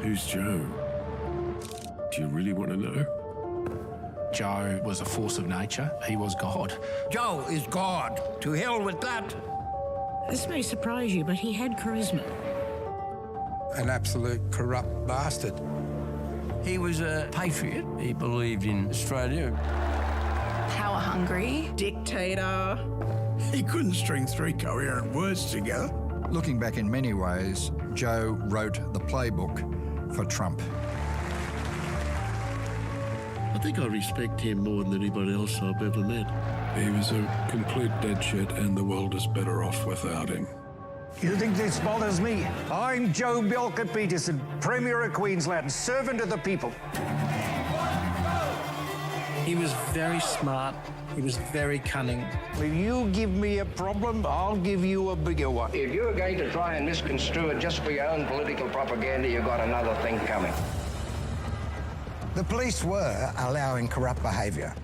Who's Joh? Do you really want to know? Joh was a force of nature. He was God. Joh is God. To hell with that. This may surprise you, but he had charisma. An absolute corrupt bastard. He was a patriot. He believed in Australia. Power hungry. Dictator. He couldn't string 3 coherent words together. Looking back in many ways, Joh wrote the playbook for Trump. I think I respect him more than anybody else I've ever met. He was a complete dead shit, and the world is better off without him. You think this bothers me? I'm Joh Bjelke Peterson, Premier of Queensland, servant of the people. He was very smart. He was very cunning. If you give me a problem, I'll give you a bigger one. If you're going to try and misconstrue it just for your own political propaganda, you've got another thing coming. The police were allowing corrupt behaviour.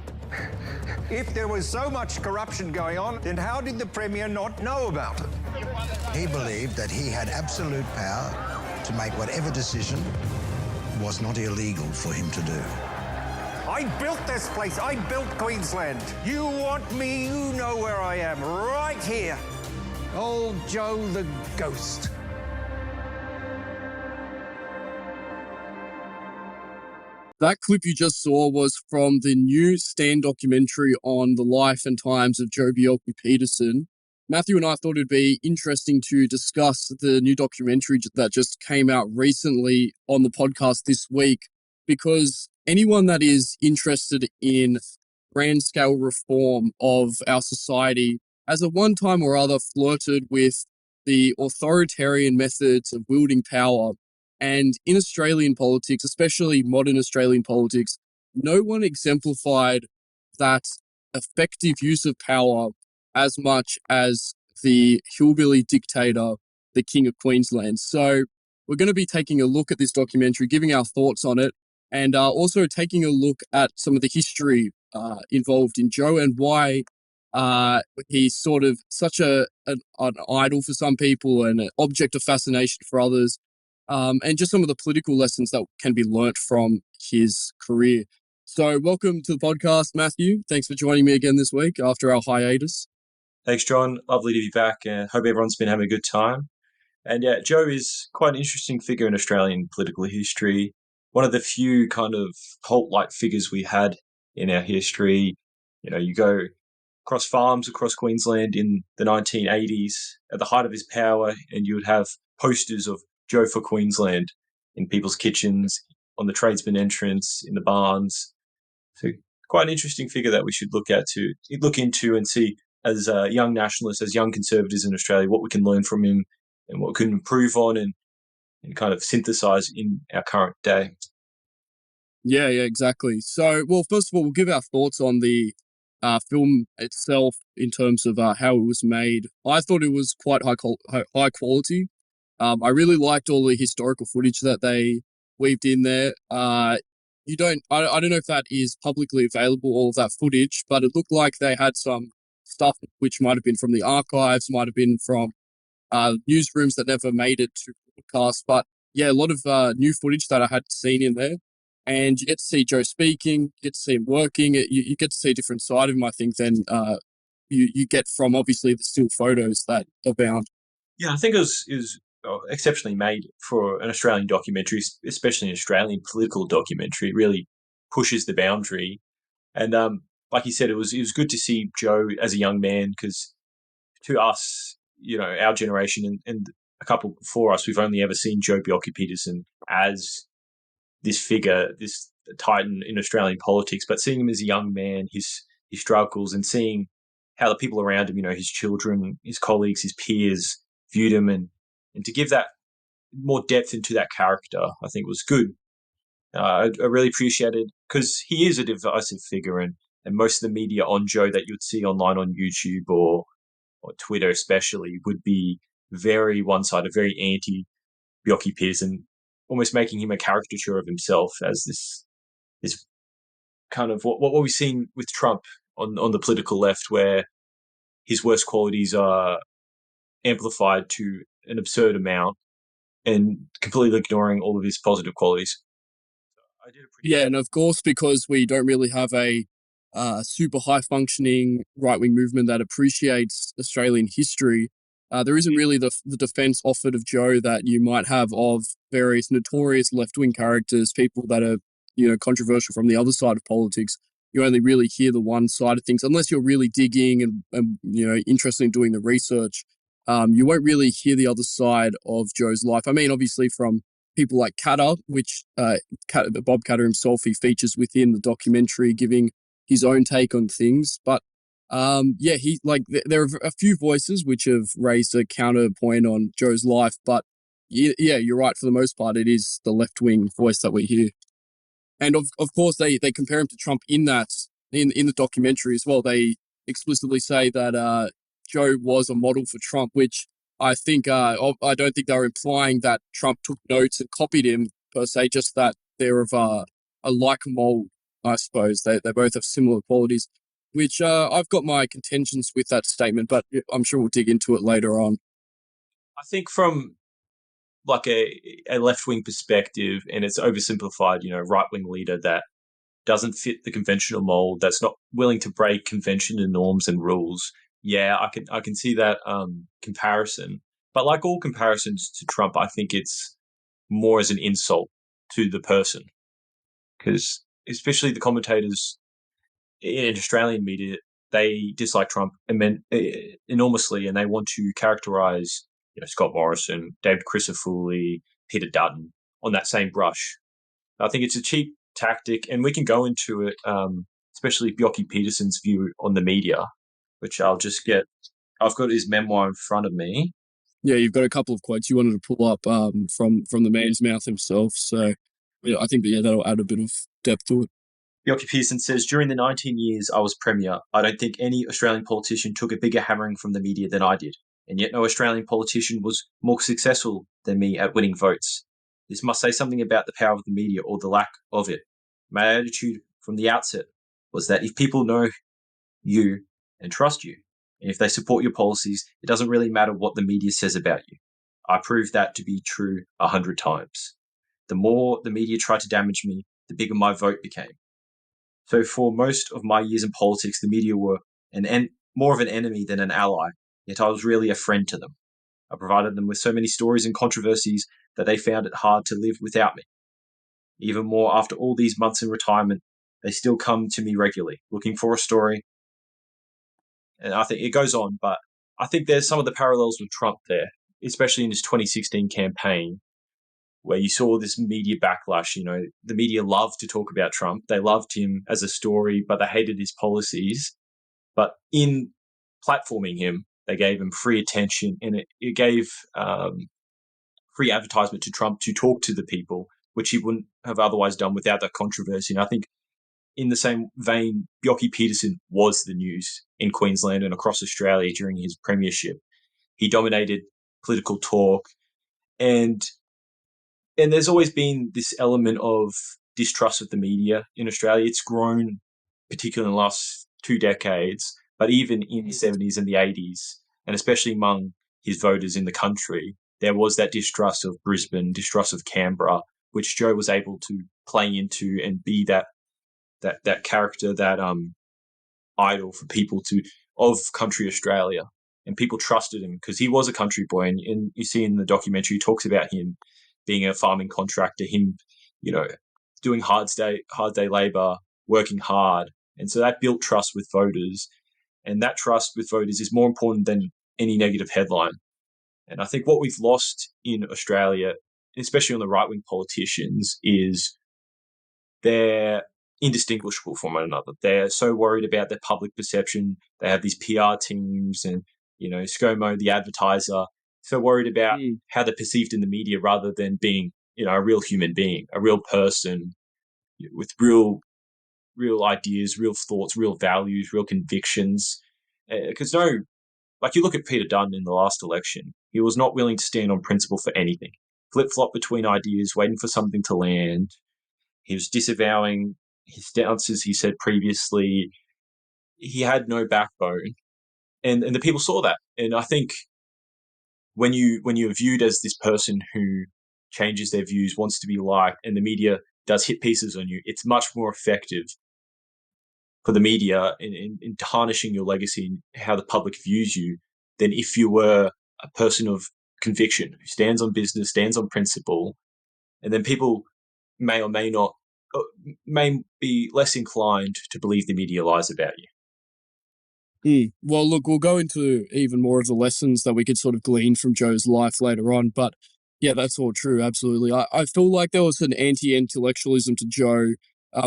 If there was so much corruption going on, then how did the Premier not know about it? He believed that he had absolute power to make whatever decision was not illegal for him to do. I built this place. I built Queensland. You want me, you know where I am, right here. Old Joh the Ghost. That clip you just saw was from the new Stan documentary on the life and times of Joh Bjelke Peterson. Matthew and I thought it'd be interesting to discuss the new documentary that just came out recently on the podcast this week, because anyone that is interested in grand-scale reform of our society has at one time or other flirted with the authoritarian methods of wielding power. And in Australian politics, especially modern Australian politics, no one exemplified that effective use of power as much as the hillbilly dictator, the King of Queensland. So we're going to be taking a look at this documentary, giving our thoughts on it, and also taking a look at some of the history involved in Joh and why he's sort of such an idol for some people and an object of fascination for others. And just some of the political lessons that can be learnt from his career. So welcome to the podcast, Matthew. Thanks for joining me again this week after our hiatus. Thanks, John. Lovely to be back. Hope everyone's been having a good time. And yeah, Joh is quite an interesting figure in Australian political history. One of the few kind of cult-like figures we had in our history. You know, you go across farms across Queensland in the 1980s at the height of his power, and you would have posters of Joh for Queensland in people's kitchens, on the tradesman entrance, in the barns. So quite an interesting figure that we should look into and see as young nationalists, as young conservatives in Australia, what we can learn from him and what we can improve on and kind of synthesise in our current day. Yeah, exactly. So, well, first of all, we'll give our thoughts on the film itself in terms of how it was made. I thought it was quite high quality. I really liked all the historical footage that they weaved in there. I don't know if that is publicly available, all of that footage, but it looked like they had some stuff which might have been from the archives, might have been from newsrooms that never made it to broadcast. But yeah, a lot of new footage that I had seen in there. And you get to see Joh speaking, you get to see him working, you get to see a different side of him, I think, than you get from obviously the still photos that abound. Yeah, I think it was exceptionally made for an Australian documentary, especially an Australian political documentary. It really pushes the boundary. And like you said, it was good to see Joh as a young man, because to us, you know, our generation and a couple before us, we've only ever seen Joh Bjelke Peterson as this figure, this titan in Australian politics. But seeing him as a young man, his struggles, and seeing how the people around him, you know, his children, his colleagues, his peers viewed him, and to give that more depth into that character, I think was good. I really appreciated, because he is a divisive figure, and most of the media on Joh that you'd see online on YouTube or Twitter especially would be very one-sided, very anti-Bjelke Peterson, almost making him a caricature of himself as this kind of what we've seen with Trump on the political left, where his worst qualities are amplified to an absurd amount, and completely ignoring all of his positive qualities. Yeah, and of course, because we don't really have a super high functioning right wing movement that appreciates Australian history, there isn't really the defense offered of Joh that you might have of various notorious left wing characters, people that are, controversial from the other side of politics. You only really hear the one side of things, unless you're really digging and interested in doing the research. You won't really hear the other side of Joh's life. I mean, obviously from people like Katter, which Bob Katter himself, he features within the documentary, giving his own take on things. But there are a few voices which have raised a counterpoint on Joh's life. But yeah, you're right. For the most part, it is the left wing voice that we hear. And of course, they compare him to Trump in the documentary as well. They explicitly say that Joh was a model for Trump, which I think I don't think they were implying that Trump took notes and copied him per se, just that they're of a like mold, I suppose. They both have similar qualities, which I've got my contentions with that statement, but I'm sure we'll dig into it later on. I think from like a left-wing perspective, and it's oversimplified, right-wing leader that doesn't fit the conventional mold, that's not willing to break convention and norms and rules. Yeah, I can see that comparison. But like all comparisons to Trump, I think it's more as an insult to the person. Because especially the commentators in Australian media, they dislike Trump enormously, and they want to characterise Scott Morrison, David Crisafulli, Peter Dutton on that same brush. I think it's a cheap tactic, and we can go into it, especially Bjelke Peterson's view on the media, which I'll just get. I've got his memoir in front of me. Yeah, you've got a couple of quotes you wanted to pull up from the man's mouth himself. So yeah, I think that'll add a bit of depth to it. Bjelke Peterson says, during the 19 years I was Premier, I don't think any Australian politician took a bigger hammering from the media than I did. And yet no Australian politician was more successful than me at winning votes. This must say something about the power of the media or the lack of it. My attitude from the outset was that if people know you and trust you, and if they support your policies, it doesn't really matter what the media says about you. I proved that to be true 100 times. The more the media tried to damage me, the bigger my vote became. So for most of my years in politics, the media were more of an enemy than an ally, yet I was really a friend to them. I provided them with so many stories and controversies that they found it hard to live without me. Even more, after all these months in retirement, they still come to me regularly, looking for a story. And I think it goes on, but I think there's some of the parallels with Trump there, especially in his 2016 campaign, where you saw this media backlash. The media loved to talk about Trump. They loved him as a story, but they hated his policies. But in platforming him, they gave him free attention, and it gave free advertisement to Trump to talk to the people, which he wouldn't have otherwise done without that controversy. And I think in the same vein, Bjelke Peterson was the news in Queensland and across Australia during his premiership. He dominated political talk, and there's always been this element of distrust of the media in Australia. It's grown, particularly in the last 2 decades, but even in the 70s and the 80s, and especially among his voters in the country, there was that distrust of Brisbane, distrust of Canberra, which Joh was able to play into and be that character, that idol for people of country Australia. And people trusted him because he was a country boy. And you see in the documentary, he talks about him being a farming contractor, him, doing hard day labor, working hard. And so that built trust with voters. And that trust with voters is more important than any negative headline. And I think what we've lost in Australia, especially on the right-wing politicians, is they're indistinguishable from one another. They're so worried about their public perception. They have these PR teams and, ScoMo, the advertiser, so worried about how they're perceived in the media rather than being, a real human being, a real person with real ideas, real thoughts, real values, real convictions. Because you look at Peter Dutton in the last election, he was not willing to stand on principle for anything. Flip-flop between ideas, waiting for something to land. He was disavowing his stances he said previously. He had no backbone. And the people saw that. And I think when you're viewed as this person who changes their views, wants to be liked, and the media does hit pieces on you, it's much more effective for the media in tarnishing your legacy and how the public views you than if you were a person of conviction who stands on business, stands on principle, and then people may or may not, may be less inclined to believe the media lies about you. Well, look, we'll go into even more of the lessons that we could sort of glean from Joe's life later on. But yeah, that's all true. Absolutely. I feel like there was an anti-intellectualism to Joe,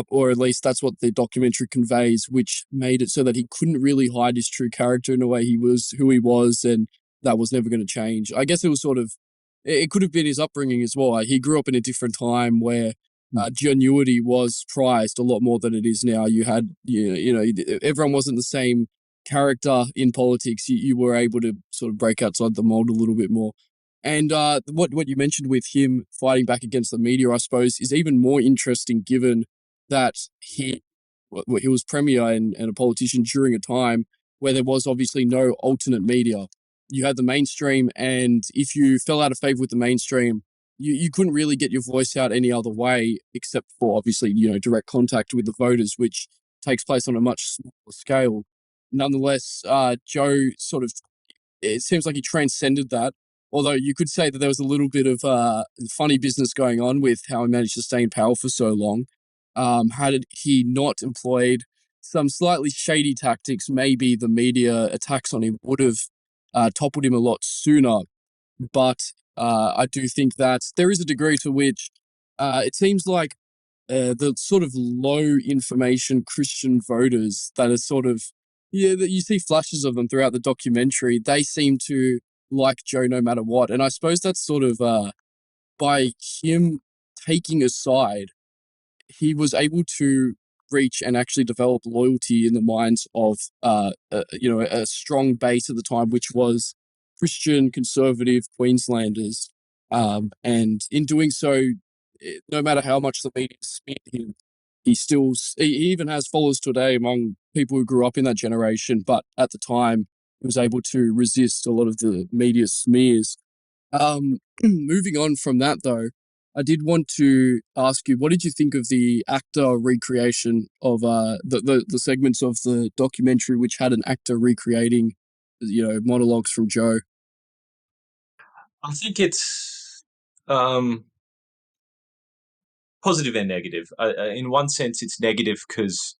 or at least that's what the documentary conveys, which made it so that he couldn't really hide his true character in a way. He was who he was, and that was never going to change. I guess it was sort of, it could have been his upbringing as well. He grew up in a different time where genuity was prized a lot more than it is now. You had, everyone wasn't the same character in politics. You were able to sort of break outside the mold a little bit more. And what you mentioned with him fighting back against the media, I suppose, is even more interesting given that he was premier and a politician during a time where there was obviously no alternate media. You had the mainstream, and if you fell out of favor with the mainstream, you couldn't really get your voice out any other way except for obviously, direct contact with the voters, which takes place on a much smaller scale. Nonetheless, Joe sort of, it seems like he transcended that. Although you could say that there was a little bit of funny business going on with how he managed to stay in power for so long. Had he not employed some slightly shady tactics, maybe the media attacks on him would have toppled him a lot sooner. But I do think that there is a degree to which it seems like the sort of low information Christian voters that are sort of, that you see flashes of them throughout the documentary, they seem to like Joe no matter what. And I suppose that's sort of by him taking a side, he was able to reach and actually develop loyalty in the minds of a strong base at the time, which was Christian conservative Queenslanders. And in doing so, no matter how much the media smeared him, he even has followers today among people who grew up in that generation. But at the time, he was able to resist a lot of the media smears. Moving on from that, though, I did want to ask you, what did you think of the actor recreation of the segments of the documentary which had an actor recreating, monologues from Joe? I think it's positive and negative. In one sense, it's negative because,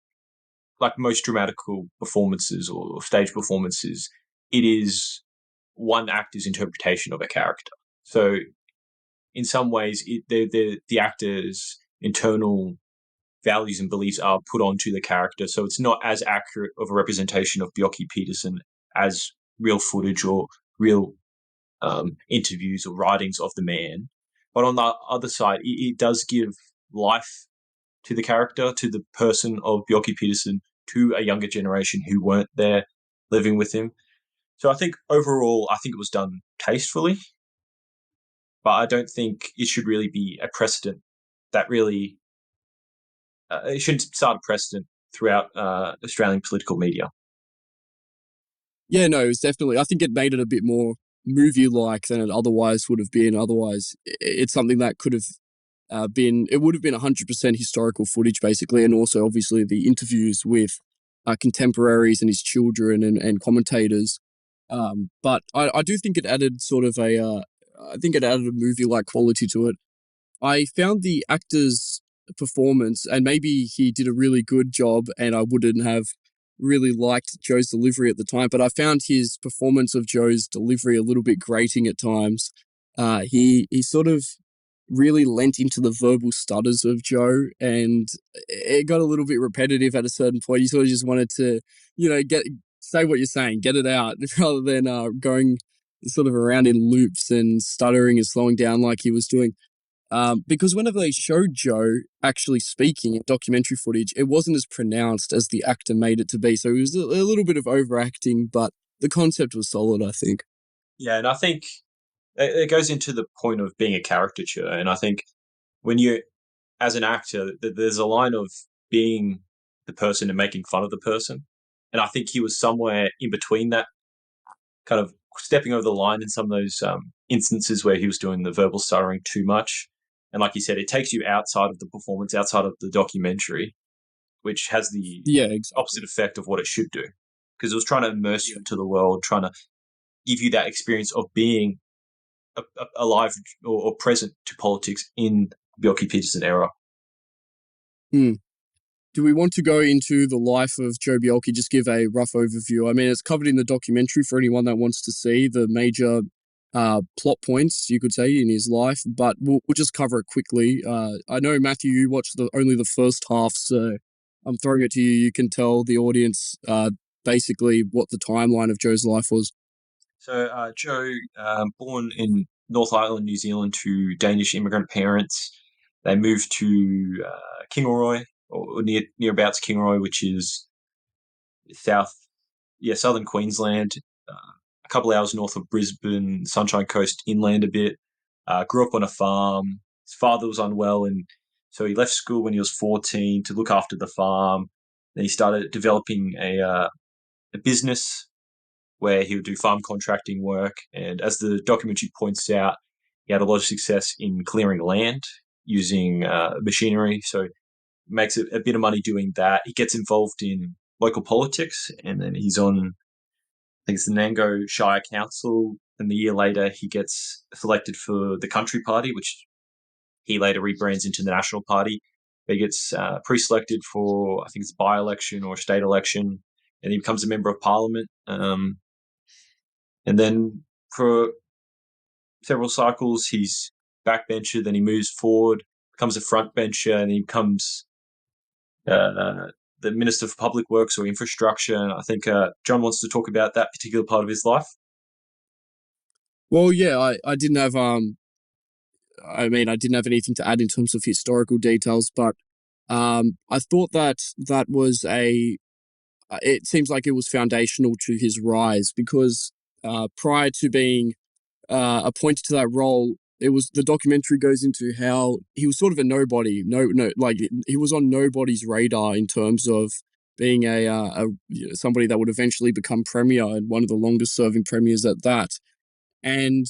like most dramatical performances or stage performances, it is one actor's interpretation of a character. So in some ways, the actor's internal values and beliefs are put onto the character. So it's not as accurate of a representation of Bjelke Peterson as real footage or real interviews or writings of the man. But on the other side, it does give life to the character, to the person of Bjelke Peterson, to a younger generation who weren't there living with him. So I think overall, I think it was done tastefully, but I don't think it should really be a precedent that really, it shouldn't start a precedent throughout Australian political media. Yeah, no, it was definitely, I think it made it a bit more movie-like than it otherwise would have been. Otherwise, it's something that could have it would have been 100% historical footage, basically, and also, obviously, the interviews with contemporaries and his children and commentators. But I do think it added sort of I think it added a movie-like quality to it. I found the actor's performance, and maybe he did a really good job, and I wouldn't have really liked Joe's delivery at the time, but I found his performance of Joe's delivery a little bit grating at times. He sort of really lent into the verbal stutters of Joe, and it got a little bit repetitive at a certain point. You sort of just wanted to, say what you're saying, get it out, rather than going sort of around in loops and stuttering and slowing down like he was doing. Because whenever they showed Joe actually speaking in documentary footage, it wasn't as pronounced as the actor made it to be. So it was a little bit of overacting, but the concept was solid, I think. Yeah, and I think it goes into the point of being a caricature. And I think when you, as an actor, there's a line of being the person and making fun of the person. And I think he was somewhere in between that kind of stepping over the line in some of those instances where he was doing the verbal stuttering too much. And like you said, it takes you outside of the performance, outside of the documentary, which has the opposite effect of what it should do. Because it was trying to immerse you into the world, trying to give you that experience of being alive or present to politics in Bjelke Peterson era. Do we want to go into the life of Joh Bjelke, just give a rough overview? I mean, it's covered in the documentary for anyone that wants to see the major plot points, you could say, in his life, but we'll just cover it quickly. I know, Matthew, you watched only the first half, so I'm throwing it to you. You can tell the audience basically what the timeline of Joh's life was. So Joh, born in North Island, New Zealand, to Danish immigrant parents. They moved to Kingaroy, or nearabouts Kingaroy, which is southern Queensland, a couple of hours north of Brisbane, Sunshine Coast inland a bit. Grew up on a farm. His father was unwell, and so he left school when he was 14 to look after the farm. Then he started developing a business where he would do farm contracting work. And as the documentary points out, he had a lot of success in clearing land using machinery. So makes a bit of money doing that. He gets involved in local politics, and then he's on, I think it's the Nango Shire Council, and the year later he gets selected for the Country Party, which he later rebrands into the National Party. He gets pre-selected for, I think it's a by-election or a state election, and he becomes a member of Parliament. And then for several cycles, he's backbencher, then he moves forward, becomes a frontbencher, and he becomes the Minister for Public Works or Infrastructure. And I think John wants to talk about that particular part of his life. Well, yeah, I didn't have I didn't have anything to add in terms of historical details, but I thought that was it seems like it was foundational to his rise, because prior to being appointed to that role, the documentary goes into how he was sort of a nobody. He was on nobody's radar in terms of being somebody that would eventually become premier, and one of the longest serving premiers at that. And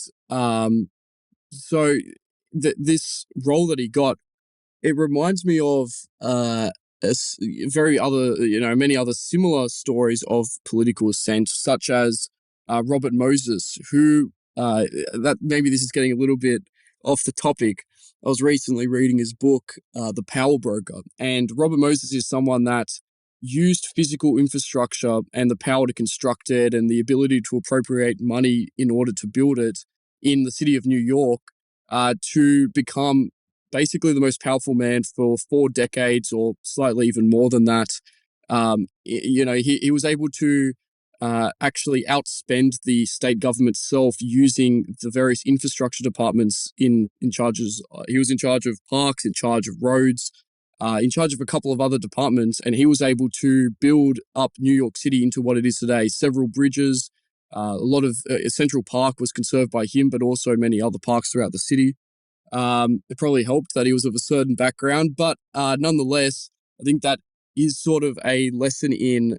so this role that he got, it reminds me of many other similar stories of political ascent, such as Robert Moses, who that maybe this is getting a little bit off the topic. I was recently reading his book, The Power Broker, and Robert Moses is someone that used physical infrastructure and the power to construct it and the ability to appropriate money in order to build it in the city of New York to become basically the most powerful man for 4 decades, or slightly even more than that. He was able to actually outspend the state government itself using the various infrastructure departments in charges. He was in charge of parks, in charge of roads, in charge of a couple of other departments, and he was able to build up New York City into what it is today. Several bridges, a lot of Central Park was conserved by him, but also many other parks throughout the city. It probably helped that he was of a certain background, but nonetheless, I think that is sort of a lesson in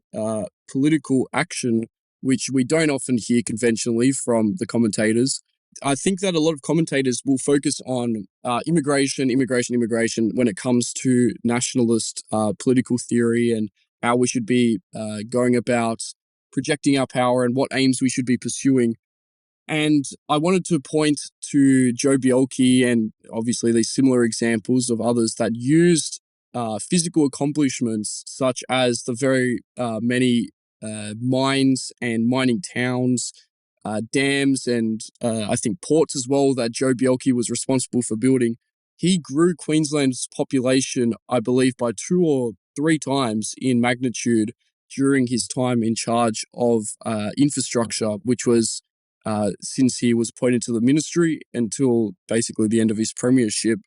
political action, which we don't often hear conventionally from the commentators. I think that a lot of commentators will focus on immigration when it comes to nationalist political theory and how we should be going about projecting our power and what aims we should be pursuing. And I wanted to point to Joh Bjelke and obviously these similar examples of others that used physical accomplishments such as the very many mines and mining towns, dams, and I think ports as well that Joh Bjelke was responsible for building. He grew Queensland's population, I believe, by 2 or 3 times in magnitude during his time in charge of infrastructure, which was since he was appointed to the ministry until basically the end of his premiership.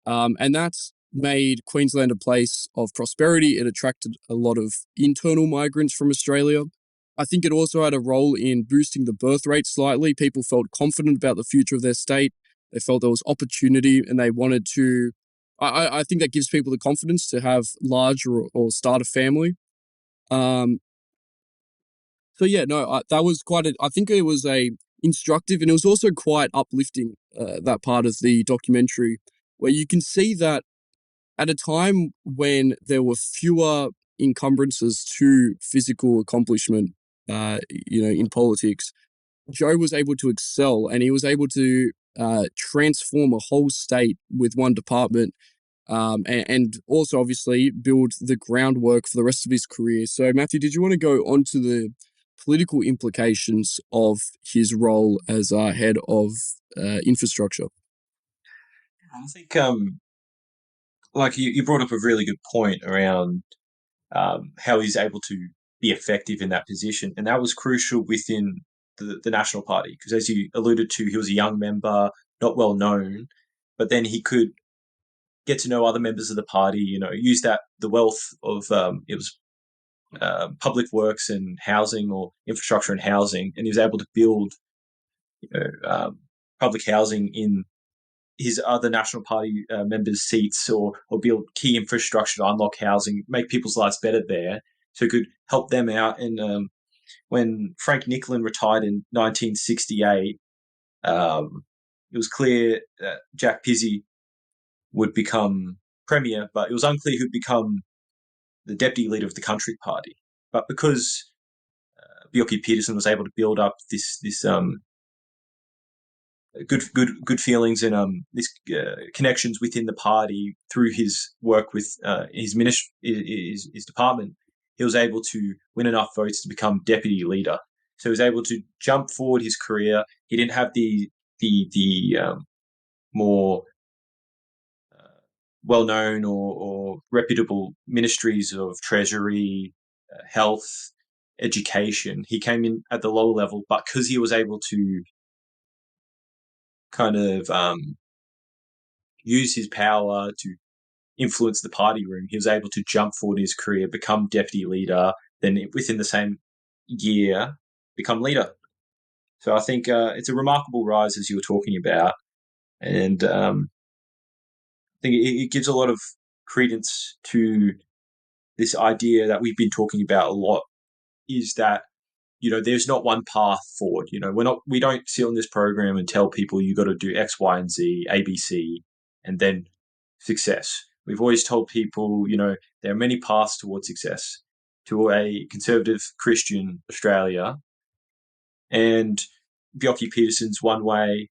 And that's made Queensland a place of prosperity. It attracted a lot of internal migrants from Australia. I think it also had a role in boosting the birth rate slightly. People felt confident about the future of their state. They felt there was opportunity, and they wanted to... I think that gives people the confidence to have large or start a family. So yeah, no, that was I think it was a instructive, and it was also quite uplifting, that part of the documentary, where you can see that at a time when there were fewer encumbrances to physical accomplishment, in politics, Joh was able to excel, and he was able to transform a whole state with one department, and also obviously build the groundwork for the rest of his career. So, Matthew, did you want to go on to the political implications of his role as head of infrastructure? I think, like you brought up a really good point around how he's able to be effective in that position, and that was crucial within the National Party, because as you alluded to, he was a young member, not well known, but then he could get to know other members of the party. Use the wealth of it was public works and housing, or infrastructure and housing, and he was able to build public housing in his other National Party members' seats, or build key infrastructure to unlock housing, make people's lives better there, so he could help them out. And when Frank Nicklin retired in 1968, it was clear that Jack Pizzey would become premier, but it was unclear who'd become the deputy leader of the Country Party. But because Bjelke Peterson was able to build up this good feelings and this connections within the party through his work with his department, he was able to win enough votes to become deputy leader. So he was able to jump forward his career. He didn't have the more well-known or reputable ministries of treasury, health, education. He came in at the lower level, but because he was able to kind of use his power to influence the party room, he was able to jump forward in his career, become deputy leader, then within the same year become leader. So I think it's a remarkable rise, as you were talking about, and I think it gives a lot of credence to this idea that we've been talking about a lot, is that there's not one path forward. We don't sit on this program and tell people you got to do X, Y, and Z, ABC, and then success. We've always told people, there are many paths towards success. To a conservative Christian Australia, and Bjelke Peterson's one way,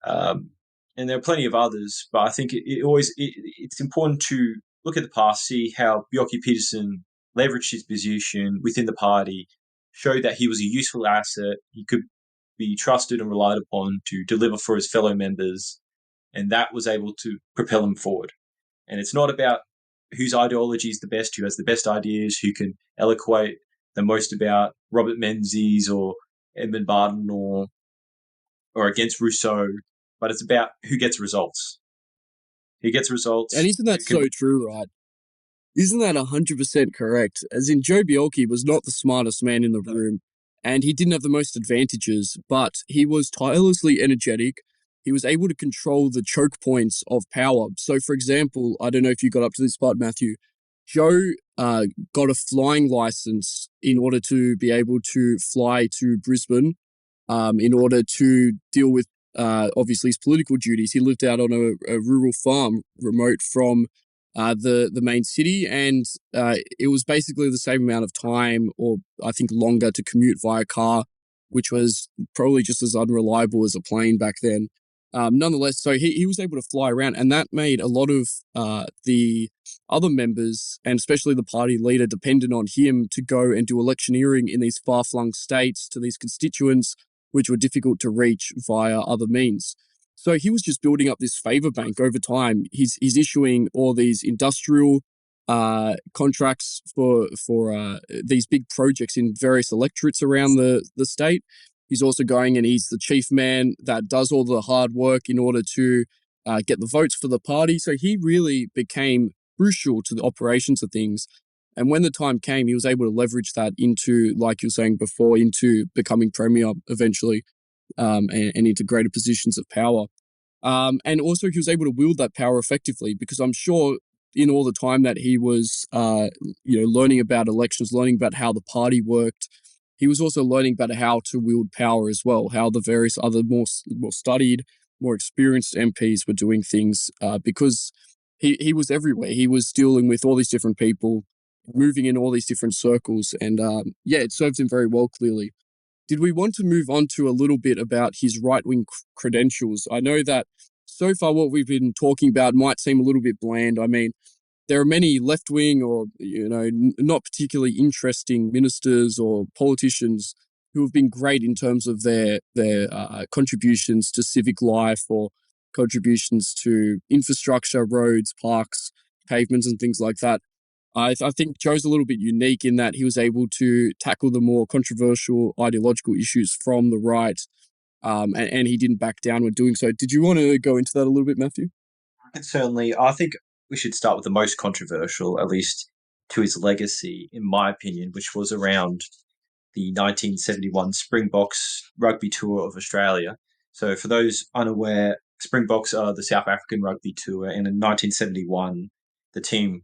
and there are plenty of others. But I think it's important to look at the past, see how Bjelke Peterson leveraged his position within the party, showed that he was a useful asset. He could be trusted and relied upon to deliver for his fellow members, and that was able to propel him forward. And it's not about whose ideology is the best, who has the best ideas, who can eloquate the most about Robert Menzies or Edmund Barton or against Rousseau, but it's about who gets results. Who gets results. And isn't that so true, right? Isn't that 100% correct? As in, Joh Bjelke was not the smartest man in the room, and he didn't have the most advantages, but he was tirelessly energetic. He was able to control the choke points of power. So, for example, I don't know if you got up to this part, Matthew, Joh got a flying license in order to be able to fly to Brisbane, in order to deal with, obviously, his political duties. He lived out on a rural farm, remote from the main city, and it was basically the same amount of time, or I think longer, to commute via car, which was probably just as unreliable as a plane back then. Nonetheless, so he was able to fly around, and that made a lot of the other members, and especially the party leader, dependent on him to go and do electioneering in these far-flung states to these constituents, which were difficult to reach via other means. So he was just building up this favor bank over time. He's issuing all these industrial contracts for these big projects in various electorates around the state. He's also going, and he's the chief man that does all the hard work in order to get the votes for the party. So he really became crucial to the operations of things. And when the time came, he was able to leverage that into, like you were saying before, into becoming premier eventually, and into greater positions of power. And also he was able to wield that power effectively, because I'm sure in all the time that he was, learning about elections, learning about how the party worked, he was also learning about how to wield power as well, how the various other more studied, more experienced MPs were doing things, because he was everywhere. He was dealing with all these different people, moving in all these different circles, and it served him very well, clearly. Did we want to move on to a little bit about his right-wing credentials? I know that so far what we've been talking about might seem a little bit bland. I mean, there are many left-wing or, not particularly interesting ministers or politicians who have been great in terms of their contributions to civic life or contributions to infrastructure, roads, parks, pavements, and things like that. I think Joh's a little bit unique in that he was able to tackle the more controversial ideological issues from the right, and he didn't back down when doing so. Did you want to go into that a little bit, Matthew? Certainly. I think we should start with the most controversial, at least to his legacy, in my opinion, which was around the 1971 Springboks rugby tour of Australia. So for those unaware, Springboks are the South African rugby tour, and in 1971, the team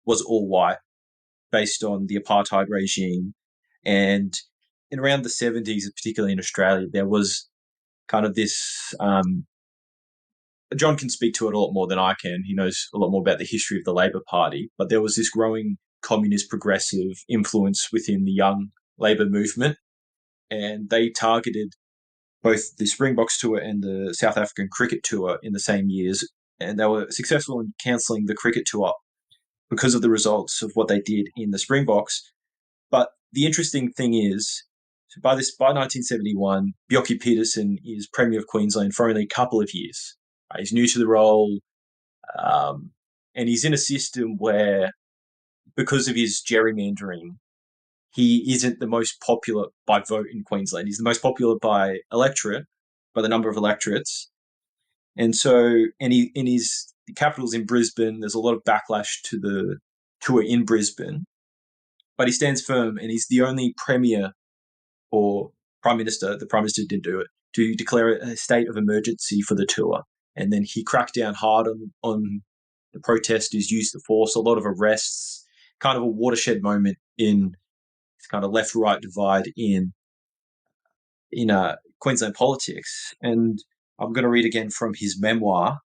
was all white, based on the apartheid regime. And in around the 70s, particularly in Australia, there was kind of this John can speak to it a lot more than I can. He knows a lot more about the history of the Labor Party, but there was this growing communist progressive influence within the young Labor movement, and they targeted both the Springboks tour and the South African cricket tour in the same years, and they were successful in cancelling the cricket tour because of the results of what they did in the Springboks. But the interesting thing is, by 1971, Bjelke Peterson is Premier of Queensland for only a couple of years. He's new to the role, and he's in a system where, because of his gerrymandering, he isn't the most popular by vote in Queensland. He's the most popular by electorate, by the number of electorates. And so, the capital's in Brisbane. There's a lot of backlash to the tour in Brisbane, but he stands firm, and he's the only Premier or Prime Minister, the Prime Minister didn't do it, to declare a state of emergency for the tour. And then he cracked down hard on the protesters, used the force, a lot of arrests, kind of a watershed moment in this kind of left-right divide in Queensland politics. And I'm going to read again from his memoir.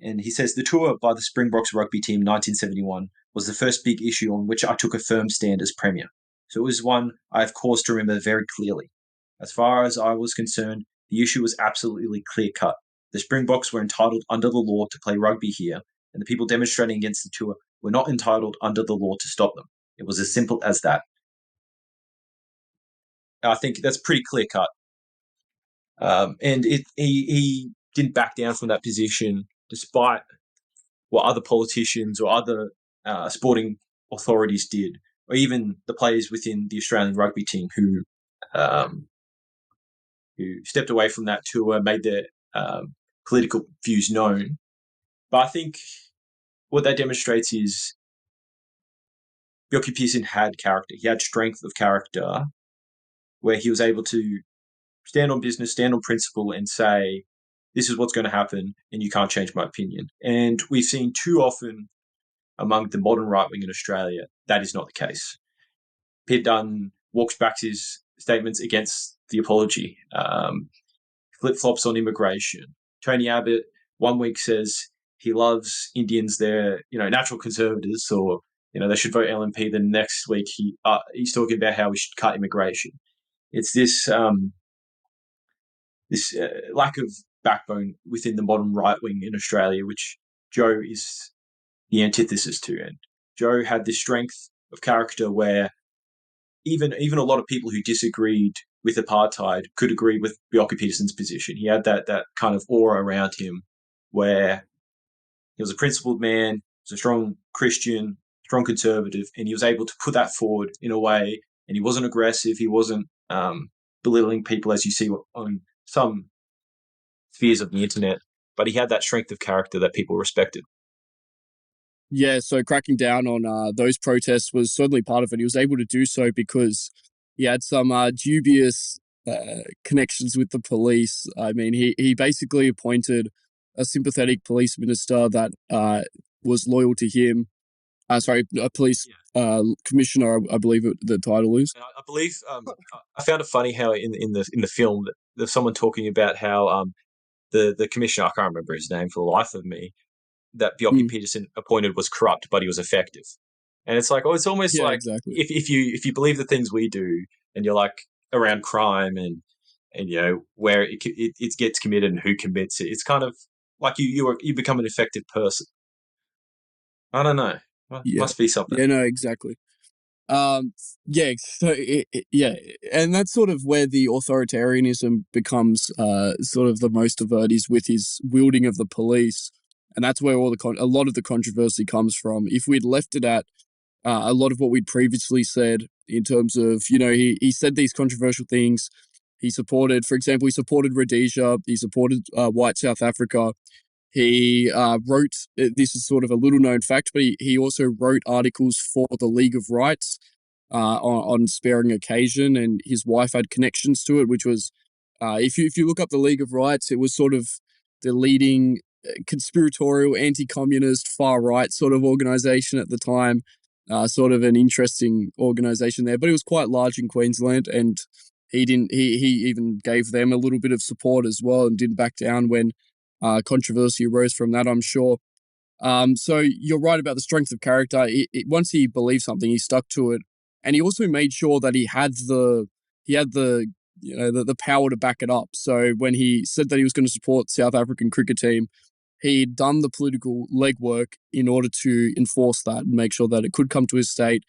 And he says, the tour by the Springboks rugby team in 1971 was the first big issue on which I took a firm stand as Premier. So it was one I have cause to remember very clearly. As far as I was concerned, the issue was absolutely clear-cut. The Springboks were entitled under the law to play rugby here, and the people demonstrating against the tour were not entitled under the law to stop them. It was as simple as that. I think that's pretty clear-cut. And he didn't back down from that position, despite what other politicians or other sporting authorities did, or even the players within the Australian rugby team who stepped away from that tour, made their political views known. But I think what that demonstrates is Bjelke Peterson had character. He had strength of character, where he was able to stand on business, stand on principle, and say, this is what's going to happen, and you can't change my opinion. And we've seen too often among the modern right wing in Australia, that is not the case. Peter Dunn walks back his statements against the apology, flip-flops on immigration. Tony Abbott, one week says he loves Indians, they're natural conservatives, or they should vote LNP. Then next week he's talking about how we should cut immigration. It's this lack of backbone within the modern right wing in Australia, which Joh is the antithesis to. And Joh had this strength of character where even a lot of people who disagreed with apartheid could agree with Bjelke Peterson's position. He had that kind of aura around him where he was a principled man, he was a strong Christian, strong conservative, and he was able to put that forward in a way, and he wasn't aggressive, he wasn't belittling people as you see on some spheres of the internet, but he had that strength of character that people respected. Yeah, so cracking down on those protests was certainly part of it. He was able to do so because he had some dubious connections with the police. I mean, he basically appointed a sympathetic police minister that was loyal to him, A police commissioner, I believe the title is. And I believe I found it funny how in the film that there's someone talking about how the commissioner, I can't remember his name for the life of me, that Bjelke Peterson appointed was corrupt, but he was effective. And it's like, it's almost like exactly. if you believe the things we do, and you're like around crime and where it gets committed and who commits it, it's kind of like you become an effective person. I don't know. Must be something. Yeah, no, exactly. So and that's sort of where the authoritarianism becomes sort of the most overt, is with his wielding of the police, and that's where a lot of the controversy comes from. If we'd left it at a lot of what we'd previously said in terms of, he said these controversial things. He supported, for example, Rhodesia. He supported white South Africa. He wrote, this is sort of a little known fact, but he also wrote articles for the League of Rights on sparing occasion, and his wife had connections to it, which was, if you look up the League of Rights, it was sort of the leading conspiratorial, anti-communist, far-right sort of organization at the time. Sort of an interesting organization there, but it was quite large in Queensland, and he even gave them a little bit of support as well, and didn't back down when controversy arose from that, I'm sure. So you're right about the strength of character. Once he believed something, he stuck to it, and he also made sure that he had the power to back it up. So when he said that he was going to support South African cricket team, he'd done the political legwork in order to enforce that and make sure that it could come to his state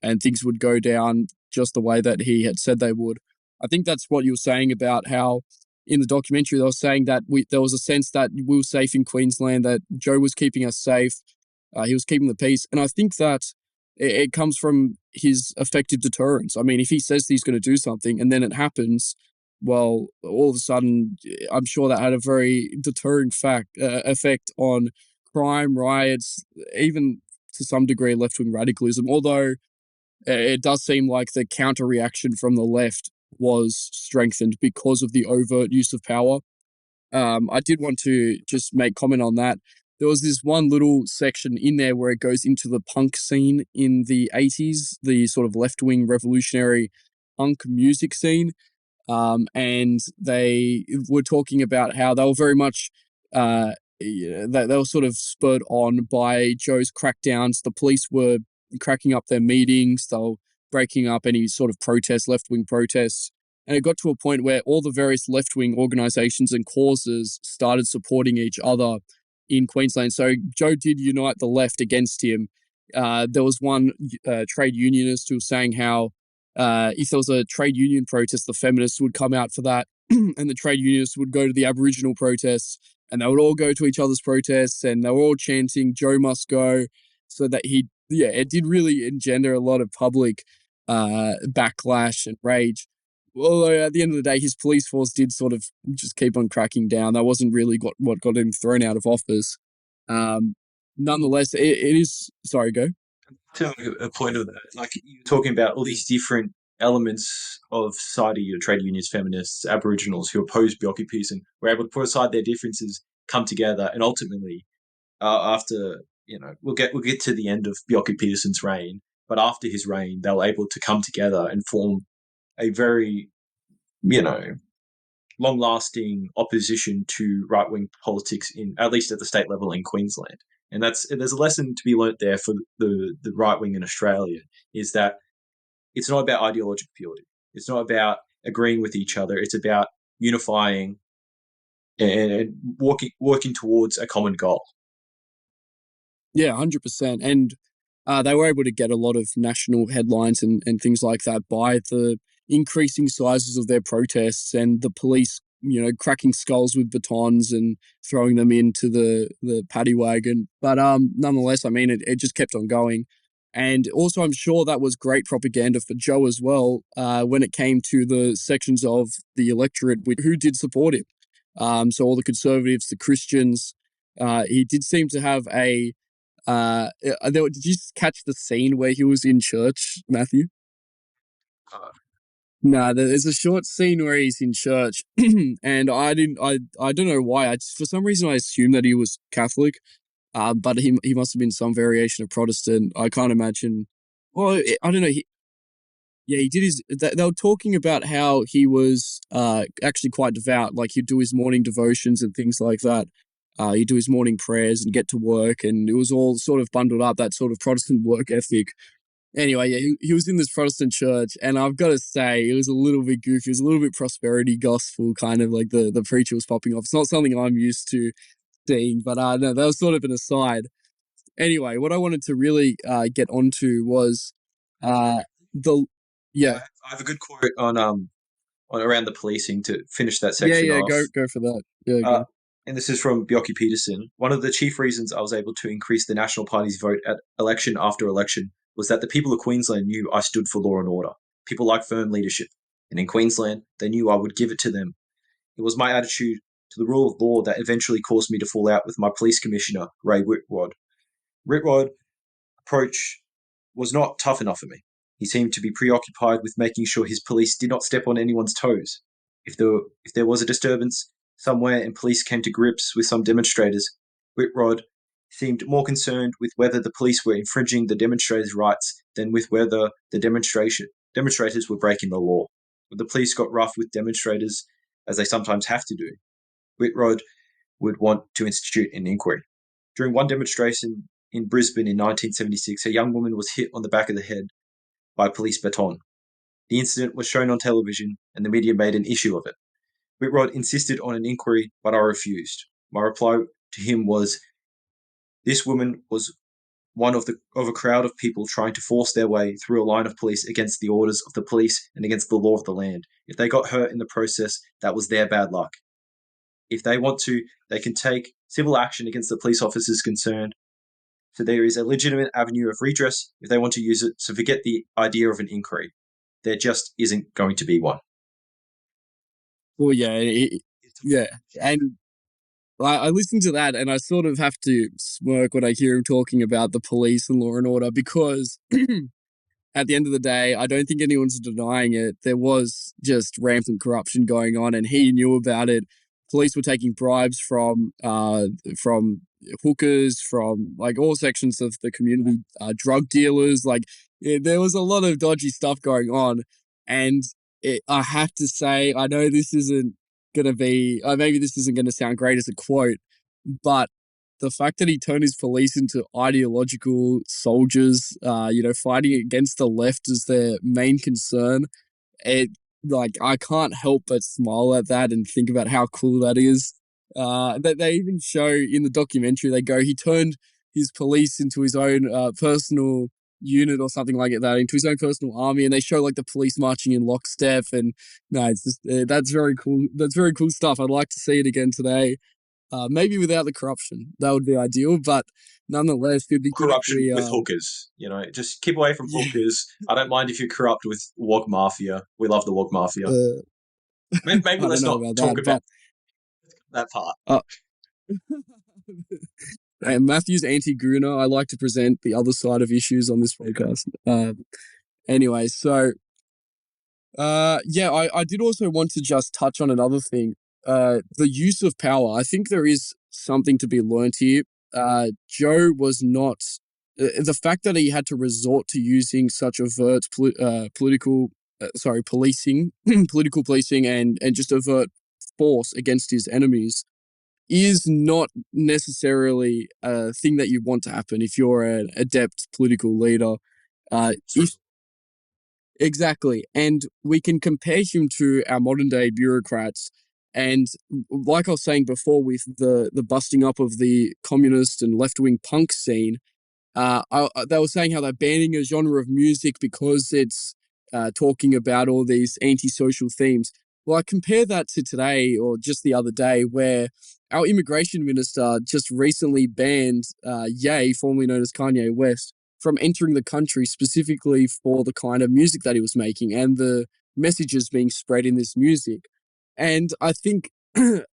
and things would go down just the way that he had said they would. I think that's what you were saying about how in the documentary they were saying that there was a sense that we were safe in Queensland, that Joh was keeping us safe, he was keeping the peace. And I think that it comes from his effective deterrence. I mean, if he says he's going to do something and then it happens, well, all of a sudden, I'm sure that had a very deterring effect on crime, riots, even to some degree left-wing radicalism, although it does seem like the counter-reaction from the left was strengthened because of the overt use of power. I did want to just make comment on that. There was this one little section in there where it goes into the punk scene in the 80s, the sort of left-wing revolutionary punk music scene. And they were talking about how they were very much, they were sort of spurred on by Joh's crackdowns. The police were cracking up their meetings. They were breaking up any sort of protests, left-wing protests. And it got to a point where all the various left-wing organizations and causes started supporting each other in Queensland. So Joh did unite the left against him. There was one trade unionist who was saying how if there was a trade union protest, the feminists would come out for that, and the trade unionists would go to the Aboriginal protests, and they would all go to each other's protests, and they were all chanting, "Joh must go," so that it did really engender a lot of public backlash and rage. Although at the end of the day, his police force did sort of just keep on cracking down. That wasn't really what got him thrown out of office. Nonetheless, it is... Sorry, go. To a point of that, like you're talking about all these different elements of society, your trade unions, feminists, Aboriginals who oppose Bjelke Peterson were able to put aside their differences, come together, and ultimately, after we'll get to the end of Bjelke Peterson's reign, but after his reign, they were able to come together and form a very, long-lasting opposition to right-wing politics at least at the state level in Queensland. And there's a lesson to be learnt there for the right wing in Australia, is that it's not about ideological purity. It's not about agreeing with each other. It's about unifying and working towards a common goal. Yeah, 100%. And they were able to get a lot of national headlines and things like that by the increasing sizes of their protests and the police, cracking skulls with batons and throwing them into the paddy wagon. But nonetheless, I mean, it just kept on going. And also, I'm sure that was great propaganda for Joh as well when it came to the sections of the electorate who did support him. So all the conservatives, the Christians, he did seem to have a... did you catch the scene where he was in church, Matthew? No, there's a short scene where he's in church, and I don't know why. For some reason, I assumed that he was Catholic, but he must have been some variation of Protestant. I can't imagine. Well, I don't know. He did his. They were talking about how he was actually quite devout. Like he'd do his morning devotions and things like that. He'd do his morning prayers and get to work, and it was all sort of bundled up, that sort of Protestant work ethic. Anyway, yeah, he was in this Protestant church, and I've got to say, it was a little bit goofy. It was a little bit prosperity gospel, kind of like the preacher was popping off. It's not something I'm used to seeing, but no, that was sort of an aside. Anyway, what I wanted to really get onto was the yeah. I have a good quote on around the policing to finish that section off. Go for that. Go. And this is from Bjelke Peterson. One of the chief reasons I was able to increase the National Party's vote at election after election was that the people of Queensland knew I stood for law and order. People like firm leadership. And in Queensland, they knew I would give it to them. It was my attitude to the rule of law that eventually caused me to fall out with my police commissioner, Ray Whitwad. Whitwad's approach was not tough enough for me. He seemed to be preoccupied with making sure his police did not step on anyone's toes. If there was a disturbance somewhere and police came to grips with some demonstrators, Whitwad seemed more concerned with whether the police were infringing the demonstrators' rights than with whether the demonstrators were breaking the law. When the police got rough with demonstrators, as they sometimes have to do, Whitwad would want to institute an inquiry. During one demonstration in Brisbane in 1976, a young woman was hit on the back of the head by police baton. The incident was shown on television and the media made an issue of it. Whitwad insisted on an inquiry, but I refused. My reply to him was, this woman was one of a crowd of people trying to force their way through a line of police against the orders of the police and against the law of the land. If they got hurt in the process, that was their bad luck. If they want to, they can take civil action against the police officers concerned. So there is a legitimate avenue of redress if they want to use it, so forget the idea of an inquiry. There just isn't going to be one. Well, yeah. And I listen to that and I sort of have to smirk when I hear him talking about the police and law and order, because at the end of the day, I don't think anyone's denying it. There was just rampant corruption going on and he knew about it. Police were taking bribes from hookers, from like all sections of the community, drug dealers. Like there was a lot of dodgy stuff going on. And I have to say, I know this isn't going to be, maybe this isn't going to sound great as a quote, but the fact that he turned his police into ideological soldiers, fighting against the left as their main concern, I can't help but smile at that and think about how cool that is. That they even show in the documentary, he turned his police into his own personal unit or something like that, into his own personal army, and they show like the police marching in lockstep, and no, it's just that's very cool. That's very cool stuff. I'd like to see it again today. Maybe without the corruption, that would be ideal, but nonetheless, it'd be corruption with hookers. Just keep away from hookers. I don't mind if you're corrupt with Wog Mafia. We love the Wog Mafia. Maybe let's not talk about that part. And Matthew's anti-Guna. I like to present the other side of issues on this podcast. Anyway, so I did also want to just touch on another thing. The use of power. I think there is something to be learnt here. Joh was not the fact that he had to resort to using such overt political policing, political policing, and just overt force against his enemies is not necessarily a thing that you want to happen if you're an adept political leader. Exactly. And we can compare him to our modern day bureaucrats. And like I was saying before, with the busting up of the communist and left-wing punk scene, they were saying how they're banning a genre of music because it's talking about all these antisocial themes. Well, I compare that to today, or just the other day, where our immigration minister just recently banned Ye, formerly known as Kanye West, from entering the country specifically for the kind of music that he was making and the messages being spread in this music. And I think, the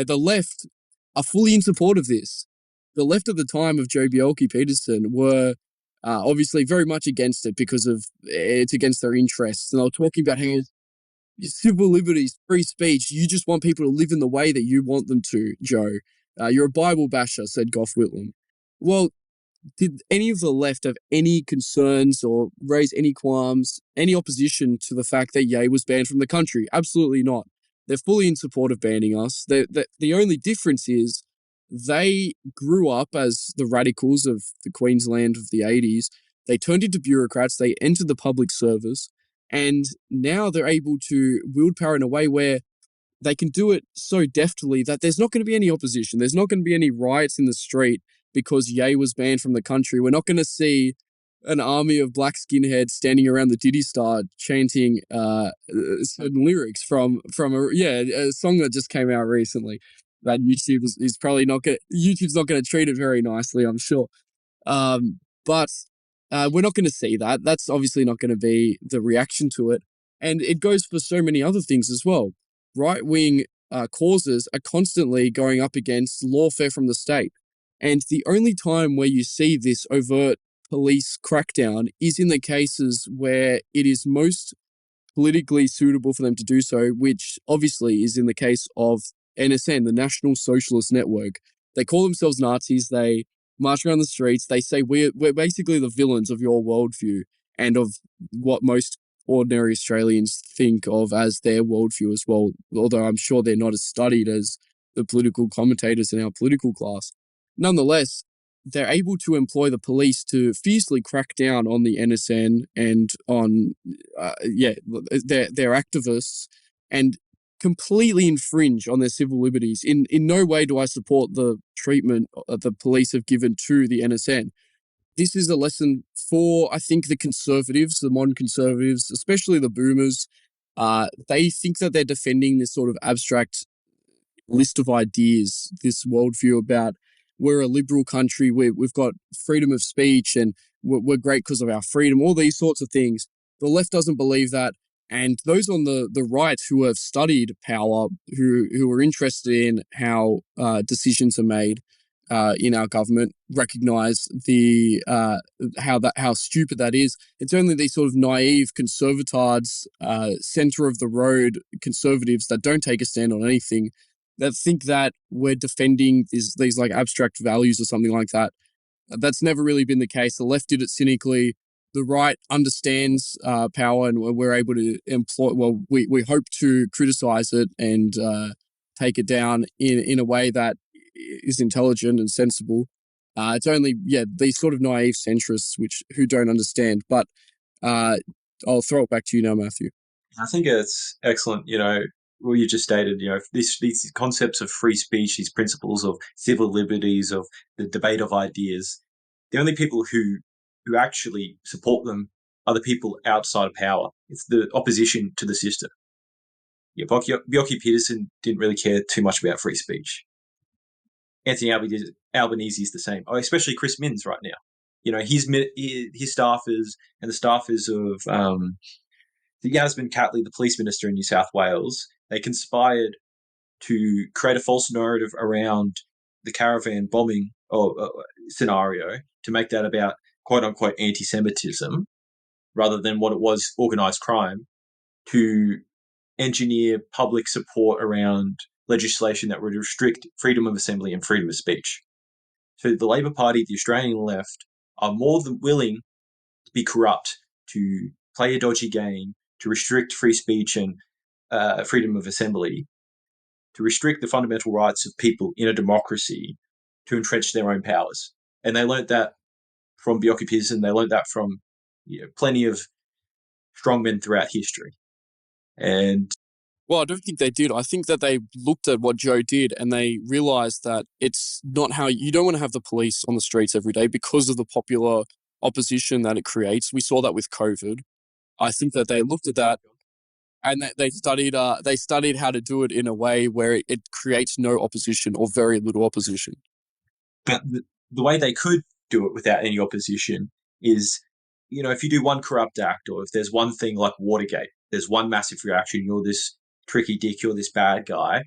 left are fully in support of this. The left at the time of Joh Bjelke Peterson were obviously very much against it because it's against their interests. And they were talking about how civil liberties, free speech, you just want people to live in the way that you want them to, Joh. You're a Bible basher, said Gough Whitlam. Well, did any of the left have any concerns or raise any qualms, any opposition to the fact that Ye was banned from the country? Absolutely not. They're fully in support of banning us. The only difference is they grew up as the radicals of the Queensland of the 80s. They turned into bureaucrats. They entered the public service. And now they're able to wield power in a way where they can do it so deftly that there's not going to be any opposition. There's not going to be any riots in the street because Ye was banned from the country. We're not going to see an army of black skinheads standing around the Diddy Star chanting certain lyrics from a song that just came out recently that YouTube is probably not going. YouTube's not going to treat it very nicely, I'm sure. But we're not going to see that. That's obviously not going to be the reaction to it, and it goes for so many other things as well. Right-wing causes are constantly going up against lawfare from the state. And the only time where you see this overt police crackdown is in the cases where it is most politically suitable for them to do so, which obviously is in the case of NSN, the National Socialist Network. They call themselves Nazis. They march around the streets. They say we're basically the villains of your worldview and of what most ordinary Australians think of as their worldview as well, although I'm sure they're not as studied as the political commentators in our political class. Nonetheless, they're able to employ the police to fiercely crack down on the NSN and on, their activists and completely infringe on their civil liberties. In no way do I support the treatment the police have given to the NSN. This is a lesson for, I think, the conservatives, the modern conservatives, especially the boomers. They think that they're defending this sort of abstract list of ideas, this worldview about we're a liberal country, we've got freedom of speech and we're great because of our freedom, all these sorts of things. The left doesn't believe that. And those on the right who have studied power, who are interested in how decisions are made in our government, recognise how stupid that is. It's only these sort of naive conservatards, centre of the road conservatives that don't take a stand on anything, that think that we're defending these like abstract values or something like that. That's never really been the case. The left did it cynically. The right understands power, and we're able to employ. Well, we hope to criticise it and take it down in a way that is intelligent and sensible. It's only these sort of naive centrists who don't understand. But I'll throw it back to you now, Matthew. I think it's excellent. What you just stated, these concepts of free speech, these principles of civil liberties, of the debate of ideas, the only people who actually support them are the people outside of power. It's the opposition to the system. Bjelke Peterson didn't really care too much about free speech. Anthony Albanese is the same, especially Chris Minns right now. His staffers and the staffers of Yasmin Catley, the police minister in New South Wales, they conspired to create a false narrative around the caravan bombing scenario to make that about quote-unquote anti-Semitism rather than what it was, organised crime, to engineer public support around legislation that would restrict freedom of assembly and freedom of speech. So the Labor Party, the Australian left, are more than willing to be corrupt, to play a dodgy game, to restrict free speech and freedom of assembly, to restrict the fundamental rights of people in a democracy, to entrench their own powers. And they learnt that from Bjelke Peterson. They learnt that from plenty of strongmen throughout history. And well, I don't think they did. I think that they looked at what Joh did and they realised that it's not how you don't want to have the police on the streets every day because of the popular opposition that it creates. We saw that with COVID. I think that they looked at that and they studied how to do it in a way where it creates no opposition or very little opposition. But the way they could do it without any opposition is, if you do one corrupt act or if there's one thing like Watergate, there's one massive reaction, you're this tricky dick, you're this bad guy.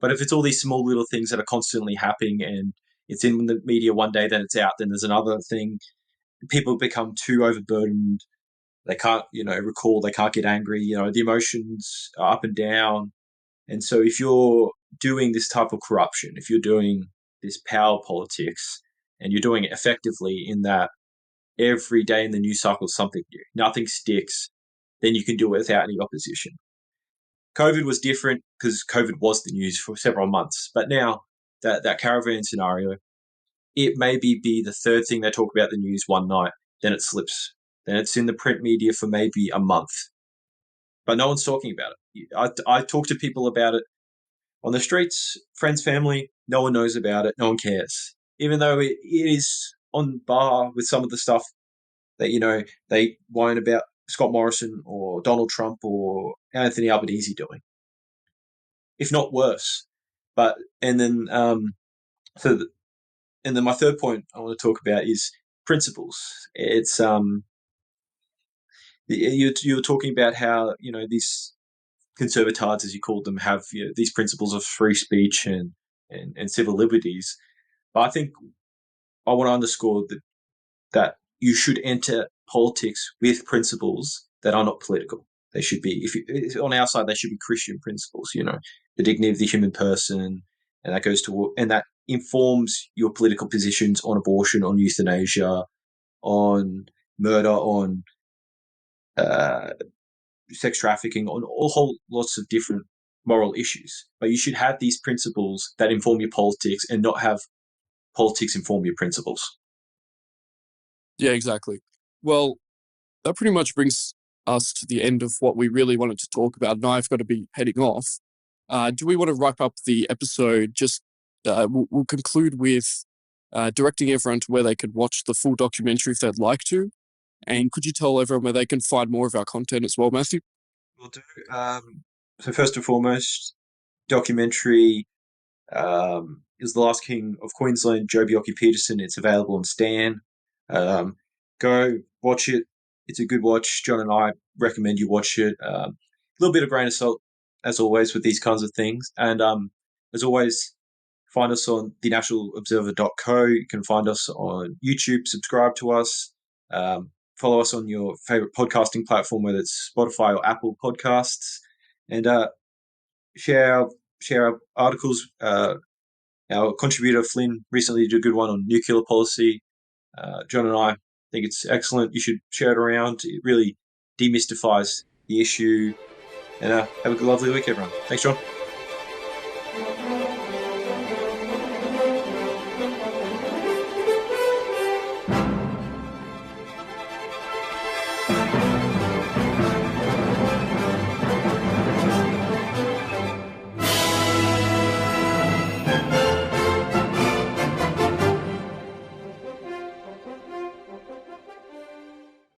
But if it's all these small little things that are constantly happening and it's in the media one day, then it's out, then there's another thing, people become too overburdened. They can't, recall, they can't get angry, the emotions are up and down. And so if you're doing this type of corruption, if you're doing this power politics, and you're doing it effectively in that every day in the news cycle is something new. Nothing sticks. Then you can do it without any opposition. COVID was different because COVID was the news for several months. But now that caravan scenario, it may be the third thing they talk about in the news one night. Then it slips. Then it's in the print media for maybe a month. But no one's talking about it. I talk to people about it on the streets, friends, family. No one knows about it. No one cares. Even though it is on par with some of the stuff that, they whine about Scott Morrison or Donald Trump or Anthony Albanese doing, if not worse. And then my third point I want to talk about is principles. It's you're talking about how these conservatards, as you called them, have these principles of free speech and civil liberties. But I think I want to underscore that you should enter politics with principles that are not political. They should be, on our side, they should be Christian principles. The dignity of the human person, and that informs your political positions on abortion, on euthanasia, on murder, on sex trafficking, on a whole lots of different moral issues. But you should have these principles that inform your politics, and not have politics inform your principles. Yeah, exactly. Well, that pretty much brings us to the end of what we really wanted to talk about, and I've got to be heading off. Do we want to wrap up the episode? We'll conclude with directing everyone to where they could watch the full documentary if they'd like to. And could you tell everyone where they can find more of our content as well, Matthew? Will do. So first and foremost, documentary is The Last King of Queensland, Joh Bjelke Peterson. It's available on Stan. Go watch it. It's a good watch. John and I recommend you watch it. A little bit of grain of salt, as always, with these kinds of things. And as always, find us on thenationalobserver.co. You can find us on YouTube. Subscribe to us. Follow us on your favorite podcasting platform, whether it's Spotify or Apple Podcasts. And share our articles. Our contributor, Flynn, recently did a good one on nuclear policy. John and I think it's excellent. You should share it around. It really demystifies the issue. And have a lovely week, everyone. Thanks, John.